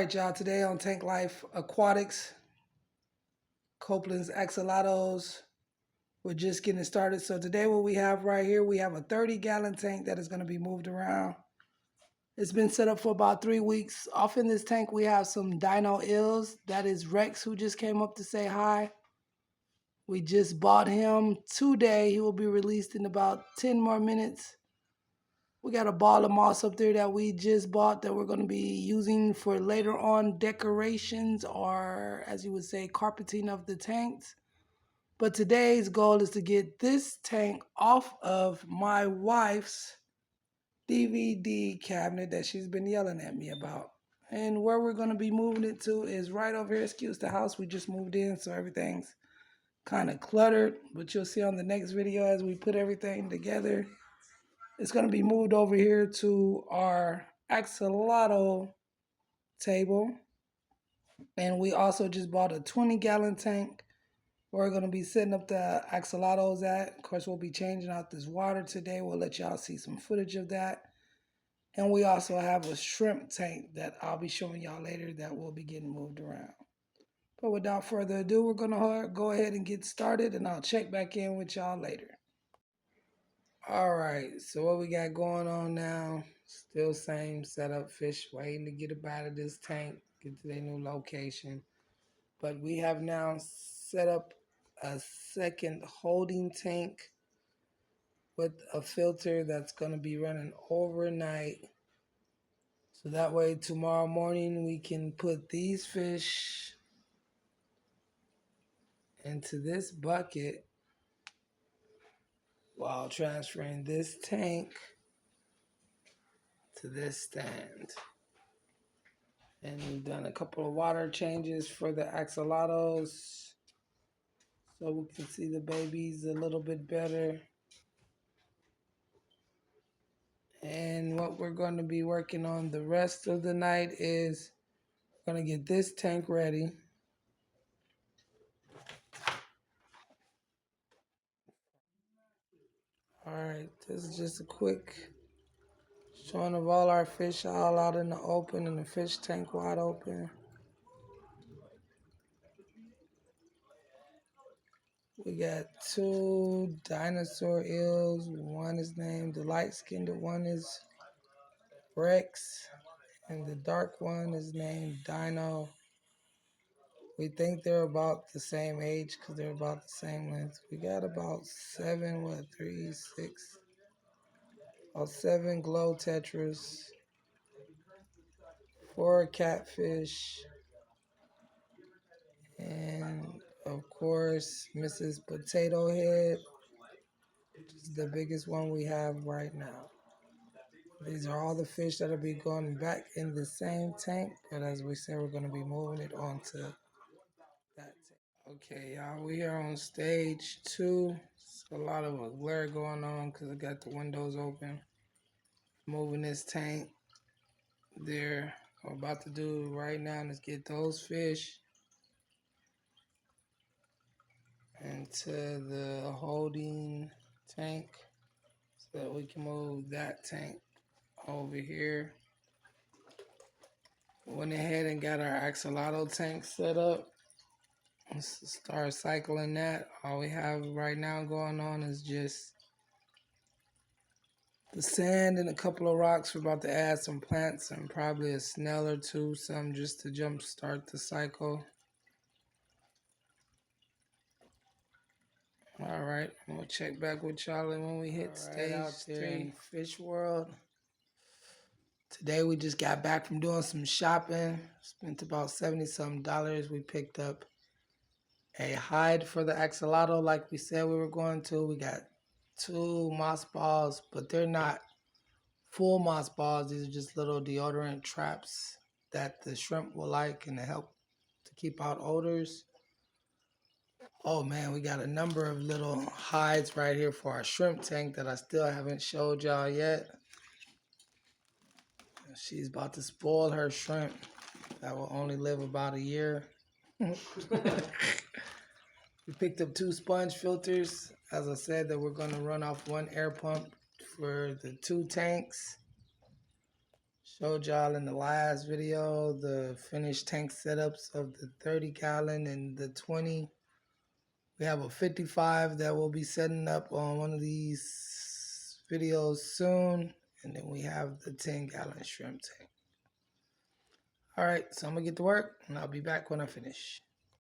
right, y'all. Today on Tank Life Aquatics, Copeland's Axolotls. We're just getting started. So today what we have right here, we have a 30-gallon tank that is going to be moved around. It's been set up for about 3 weeks. Off in this tank, we have some dino eels. That is Rex, who just came up to say hi. We just bought him today. He will be released in about 10 more minutes. We got a ball of moss up there that we just bought that we're going to be using for later on decorations, or as you would say, carpeting of the tanks. But today's goal is to get this tank off of my wife's DVD cabinet that she's been yelling at me about. And where we're going to be moving it to is right over here. Excuse the house we just moved in, so everything's kind of cluttered. But you'll see on the next video as we put everything together. It's going to be moved over here to our axolotl table. And we also just bought a 20-gallon tank where we're going to be setting up the axolotls at. Of course, we'll be changing out this water today. We'll let y'all see some footage of that. And we also have a shrimp tank that I'll be showing y'all later that will be getting moved around. But without further ado, we're going to go ahead and get started, and I'll check back in with y'all later. All right, so what we got going on now, still same setup, fish waiting to get up out of this tank, get to their new location. But we have now set up a second holding tank with a filter that's going to be running overnight. So that way tomorrow morning we can put these fish into this bucket while transferring this tank to this stand. And we've done a couple of water changes for the axolotls so we can see the babies a little bit better. And what we're going to be working on the rest of the night is we're going to get this tank ready. Alright, this is just a quick showing of all our fish all out in the open and the fish tank wide open. We got 2 dinosaur eels. One is named the light-skinned, one is Rex, and the dark one is named Dino. We think they're about the same age because they're about the same length. We got about 7 glow tetras, 4 catfish, and of course Mrs. Potato Head, which is the biggest one we have right now. These are all the fish that'll be going back in the same tank, but as we said, we're going to be moving it onto that tank. Okay, y'all, we are on stage 2. It's a lot of a glare going on because I got the windows open. Moving this tank there. What I'm about to do right now is get those fish into the holding tank so that we can move that tank over here. Went ahead and got our axolotl tank set up. Let's start cycling that. All we have right now going on is just the sand and a couple of rocks. We're about to add some plants and probably a snail or 2, some just to jump start the cycle. All right, we'll check back with y'all when we hit stage out there 3 in Fish World. Today we just got back from doing some shopping. Spent about $70-something. We picked up a hide for the axolotl like we said we were going to. We got 2 moss balls, but they're not full moss balls. These are just little deodorant traps that the shrimp will like and to help to keep out odors. Oh man, we got a number of little hides right here for our shrimp tank that I still haven't showed y'all yet. She's about to spoil her shrimp that will only live about a year. We picked up 2 sponge filters. As I said, that we're going to run off 1 air pump for the 2 tanks. Showed y'all in the last video the finished tank setups of the 30 gallon and the 20. We have a 55 that we'll be setting up on one of these videos soon. And then we have the 10 gallon shrimp tank. All right, so I'm gonna get to work and I'll be back when I finish.